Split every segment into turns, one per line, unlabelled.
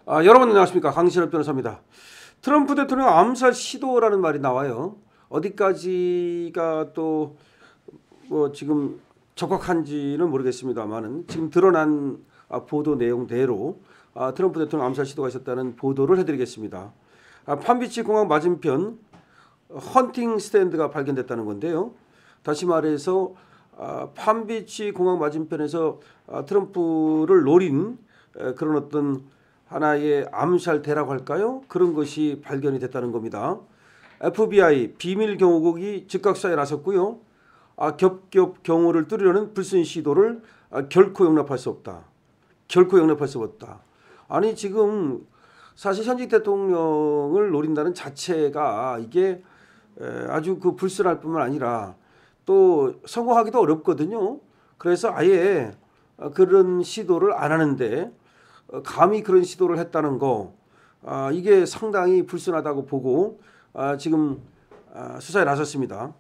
여러분 안녕하십니까, 강신업 변호사입니다. 트럼프 대통령 암살 시도라는 말이 나와요. 어디까지가 또 뭐 지금 적확한지는 모르겠습니다만은 지금 드러난 보도 내용대로 트럼프 대통령 암살 시도가 있었다는 보도를 해드리겠습니다. 판비치 공항 맞은편 헌팅 스탠드가 발견됐다는 건데요. 다시 말해서 판비치 공항 맞은편에서 트럼프를 노린 그런 어떤 하나의 암살대라고 할까요? 그런 것이 발견이 됐다는 겁니다. FBI 비밀 경호국이 즉각 수사에 나섰고요. 겹겹 경호를 뚫으려는 불순 시도를 결코 용납할 수 없다. 결코 용납할 수 없다. 아니 지금 사실 현직 대통령을 노린다는 자체가 이게 아주 그 불순할 뿐만 아니라 또 성공하기도 어렵거든요. 그래서 아예 그런 시도를 안 하는데 감히 그런 시도를 했다는 거, 이게 상당히 불순하다고 보고 지금 수사에 나섰습니다.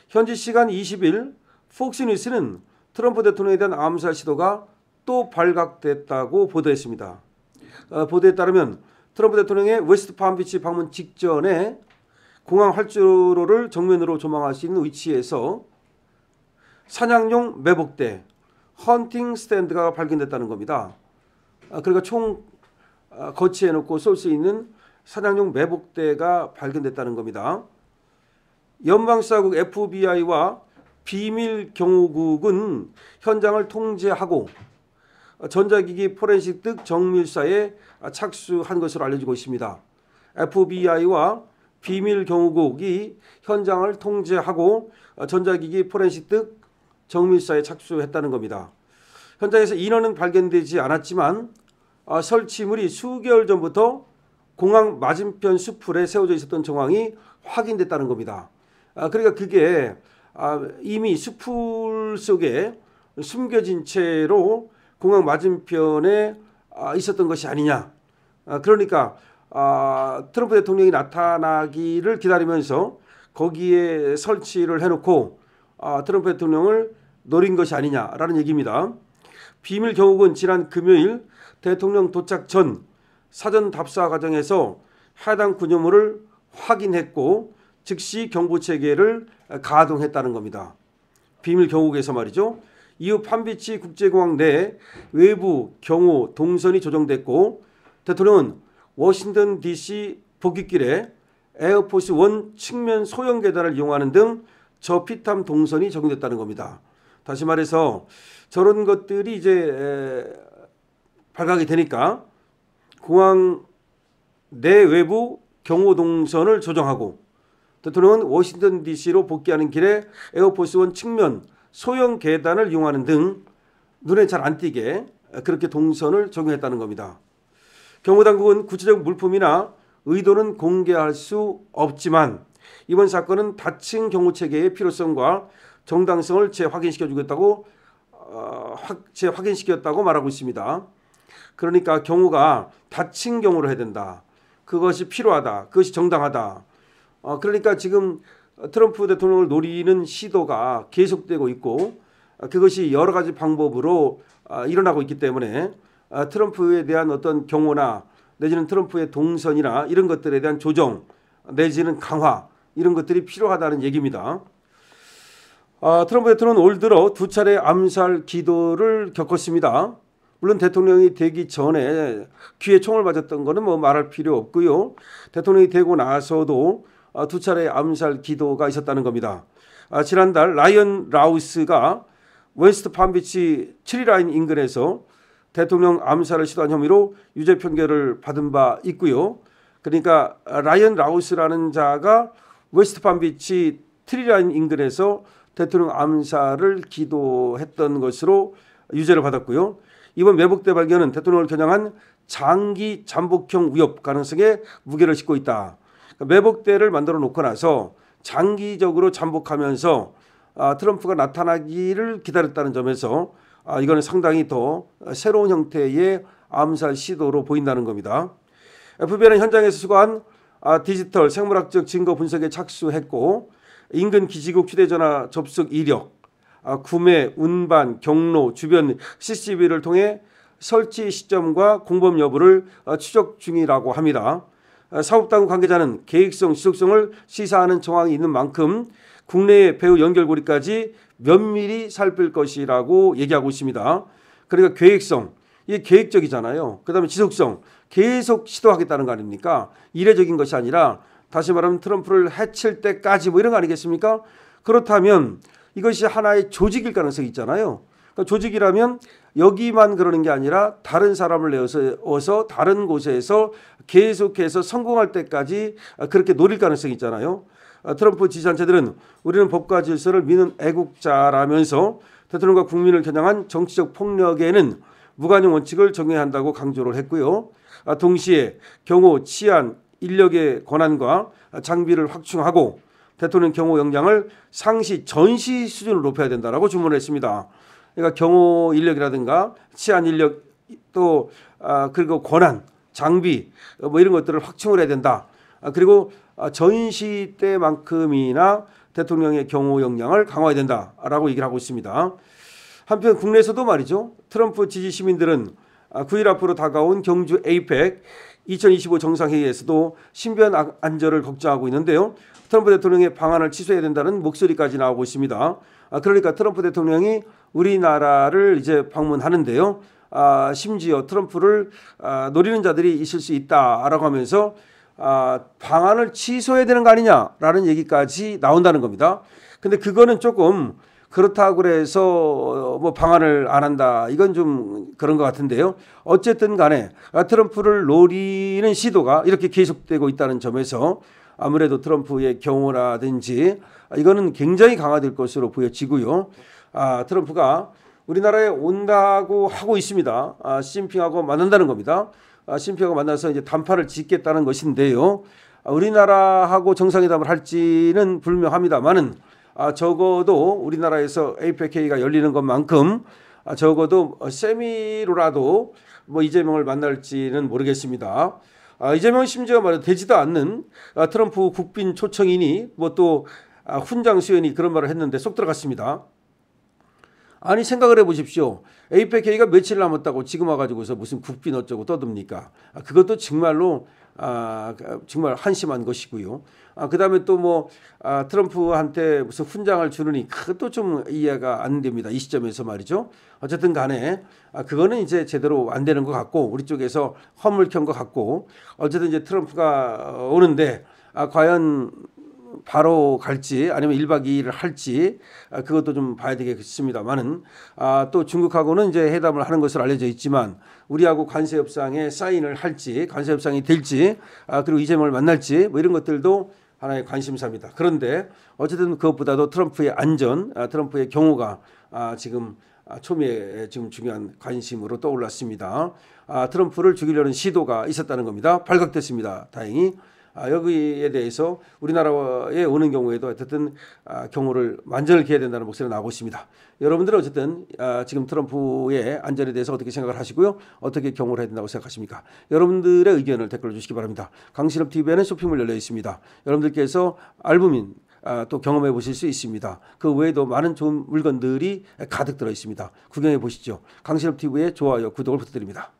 현지 시간 20일 폭스뉴스는 트럼프 대통령에 대한 암살 시도가 또 발각됐다고 보도했습니다. 보도에 따르면 트럼프 대통령의 웨스트 palm비치 방문 직전에 공항 활주로를 정면으로 조망할 수 있는 위치에서 사냥용 매복대 헌팅 스탠드가 발견됐다는 겁니다. 그러니까 총 거치해 놓고 쏠 수 있는 사냥용 매복대가 발견됐다는 겁니다. 연방수사국 FBI와 비밀 경호국은 현장을 통제하고 전자기기 포렌식 등 정밀사에 착수한 것으로 알려지고 있습니다. FBI와 비밀 경호국이 현장을 통제하고 전자기기 포렌식 등 정밀사에 착수했다는 겁니다. 현장에서 인원은 발견되지 않았지만 설치물이 수개월 전부터 공항 맞은편 수풀에 세워져 있었던 정황이 확인됐다는 겁니다. 그러니까 그게 이미 수풀 속에 숨겨진 채로 공항 맞은편에 있었던 것이 아니냐. 그러니까 트럼프 대통령이 나타나기를 기다리면서 거기에 설치를 해놓고 트럼프 대통령을 노린 것이 아니냐라는 얘기입니다. 비밀 경호국은 지난 금요일 대통령 도착 전 사전 답사 과정에서 해당 구조물을 확인했고 즉시 경보 체계를 가동했다는 겁니다. 비밀 경호국에서 말이죠. 이후 판비치 국제공항 내 외부 경호 동선이 조정됐고 대통령은 워싱턴 DC 복귀길에 에어포스 1 측면 소형 계단을 이용하는 등 저피탐 동선이 적용됐다는 겁니다. 다시 말해서 저런 것들이 이제 발각이 되니까 공항 내 외부 경호 동선을 조정하고 대통령은 워싱턴 DC로 복귀하는 길에 에어포스 1 측면 소형 계단을 이용하는 등 눈에 잘 안 띄게 그렇게 동선을 적용했다는 겁니다. 경호당국은 구체적 물품이나 의도는 공개할 수 없지만 이번 사건은 다층 경호체계의 필요성과 정당성을 재확인시켰다고 말하고 있습니다. 그러니까 경호가 다층 경호를 해야 된다. 그것이 필요하다. 그것이 정당하다. 그러니까 지금 트럼프 대통령을 노리는 시도가 계속되고 있고 그것이 여러 가지 방법으로 일어나고 있기 때문에 트럼프에 대한 어떤 경호나 내지는 트럼프의 동선이나 이런 것들에 대한 조정 내지는 강화 이런 것들이 필요하다는 얘기입니다. 트럼프 대통령은 올 들어 두 차례 암살 기도를 겪었습니다. 물론 대통령이 되기 전에 귀에 총을 맞았던 거는 뭐 말할 필요 없고요. 대통령이 되고 나서도 두 차례 암살 기도가 있었다는 겁니다. 지난달 라이언 라우스가 웨스트 palm비치 7라인 인근에서 대통령 암살을 시도한 혐의로 유죄 판결을 받은 바 있고요. 그러니까 라이언 라우스라는 자가 웨스트 palm비치 7라인 인근에서 대통령 암살을 기도했던 것으로 유죄를 받았고요. 이번 매복대 발견은 대통령을 겨냥한 장기 잠복형 위협 가능성에 무게를 싣고 있다. 매복대를 만들어 놓고 나서 장기적으로 잠복하면서 트럼프가 나타나기를 기다렸다는 점에서 이거는 상당히 더 새로운 형태의 암살 시도로 보인다는 겁니다. FBI는 현장에서 수거한 디지털 생물학적 증거 분석에 착수했고 인근 기지국 휴대전화 접속 이력, 구매, 운반, 경로, 주변 CCTV를 통해 설치 시점과 공범 여부를 추적 중이라고 합니다. 사업당국 관계자는 계획성, 지속성을 시사하는 정황이 있는 만큼 국내의 배후 연결고리까지 면밀히 살필 것이라고 얘기하고 있습니다. 그러니까 계획성, 이게 계획적이잖아요. 그다음에 지속성, 계속 시도하겠다는 거 아닙니까? 이례적인 것이 아니라 다시 말하면 트럼프를 해칠 때까지 뭐 이런 거 아니겠습니까? 그렇다면 이것이 하나의 조직일 가능성이 있잖아요. 그러니까 조직이라면 여기만 그러는 게 아니라 다른 사람을 내어서 다른 곳에서 계속해서 성공할 때까지 그렇게 노릴 가능성이 있잖아요. 트럼프 지지단체들은 우리는 법과 질서를 믿는 애국자라면서 대통령과 국민을 겨냥한 정치적 폭력에는 무관용 원칙을 적용해야 한다고 강조를 했고요. 동시에 경호, 치안, 인력의 권한과 장비를 확충하고 대통령 경호 역량을 상시, 전시 수준으로 높여야 된다라고 주문을 했습니다. 그러니까 경호 인력이라든가 치안 인력 또 그리고 권한, 장비 뭐 이런 것들을 확충을 해야 된다. 그리고 전시 때만큼이나 대통령의 경호 역량을 강화해야 된다라고 얘기를 하고 있습니다. 한편 국내에서도 말이죠. 트럼프 지지 시민들은 9일 앞으로 다가온 경주 에이펙 2025 정상회의에서도 신변 안전을 걱정하고 있는데요. 트럼프 대통령의 방한을 취소해야 된다는 목소리까지 나오고 있습니다. 그러니까 트럼프 대통령이 우리나라를 이제 방문하는데요. 심지어 트럼프를 노리는 자들이 있을 수 있다라고 하면서 방한을 취소해야 되는 거 아니냐라는 얘기까지 나온다는 겁니다. 근데 그거는 조금 그렇다고 그래서 뭐 방한을 안 한다. 이건 좀 그런 것 같은데요. 어쨌든 간에 트럼프를 노리는 시도가 이렇게 계속되고 있다는 점에서 아무래도 트럼프의 경호라든지 이거는 굉장히 강화될 것으로 보여지고요. 트럼프가 우리나라에 온다고 하고 있습니다. 시진핑하고 만난다는 겁니다. 시진핑하고 만나서 이제 단파를 짓겠다는 것인데요. 우리나라하고 정상회담을 할지는 불명합니다만은 적어도 우리나라에서 에이펙회의가 열리는 것만큼 적어도 세미로라도 뭐 이재명을 만날지는 모르겠습니다. 이재명 심지어 말해 되지도 않는 트럼프 국빈 초청인이 뭐 또 훈장 수연이 그런 말을 했는데 쏙 들어갔습니다. 아니 생각을 해보십시오. 에이펙 회의가 며칠 남았다고 지금 와가지고서 무슨 국빈 어쩌고 떠듭니까? 그것도 정말로 정말 한심한 것이고요. 그다음에 또 뭐 트럼프한테 무슨 훈장을 주느니 그것도 좀 이해가 안 됩니다. 이 시점에서 말이죠. 어쨌든 간에 그거는 이제 제대로 안 되는 것 같고 우리 쪽에서 허물 켠 것 같고 어쨌든 이제 트럼프가 오는데 과연 바로 갈지 아니면 1박 2일을 할지 그것도 좀 봐야 되겠습니다만은 또 중국하고는 이제 회담을 하는 것으로 알려져 있지만 우리하고 관세 협상에 사인을 할지 관세 협상이 될지 그리고 이재명을 만날지 뭐 이런 것들도 하나의 관심사입니다. 그런데 어쨌든 그것보다도 트럼프의 안전, 트럼프의 경호가 지금 초미에 지금 중요한 관심으로 떠올랐습니다. 트럼프를 죽이려는 시도가 있었다는 겁니다. 발각됐습니다. 다행히. 여기에 대해서 우리나라에 오는 경우에도 어쨌든 경호를 만전을 기해야 된다는 목소리가 나오고 있습니다. 여러분들은 어쨌든 지금 트럼프의 안전에 대해서 어떻게 생각을 하시고요? 어떻게 경호를 해야 된다고 생각하십니까? 여러분들의 의견을 댓글로 주시기 바랍니다. 강신업 TV에는 쇼핑몰 열려 있습니다. 여러분들께서 알부민 또 경험해 보실 수 있습니다. 그 외에도 많은 좋은 물건들이 가득 들어 있습니다. 구경해 보시죠. 강신업 TV의 좋아요, 구독을 부탁드립니다.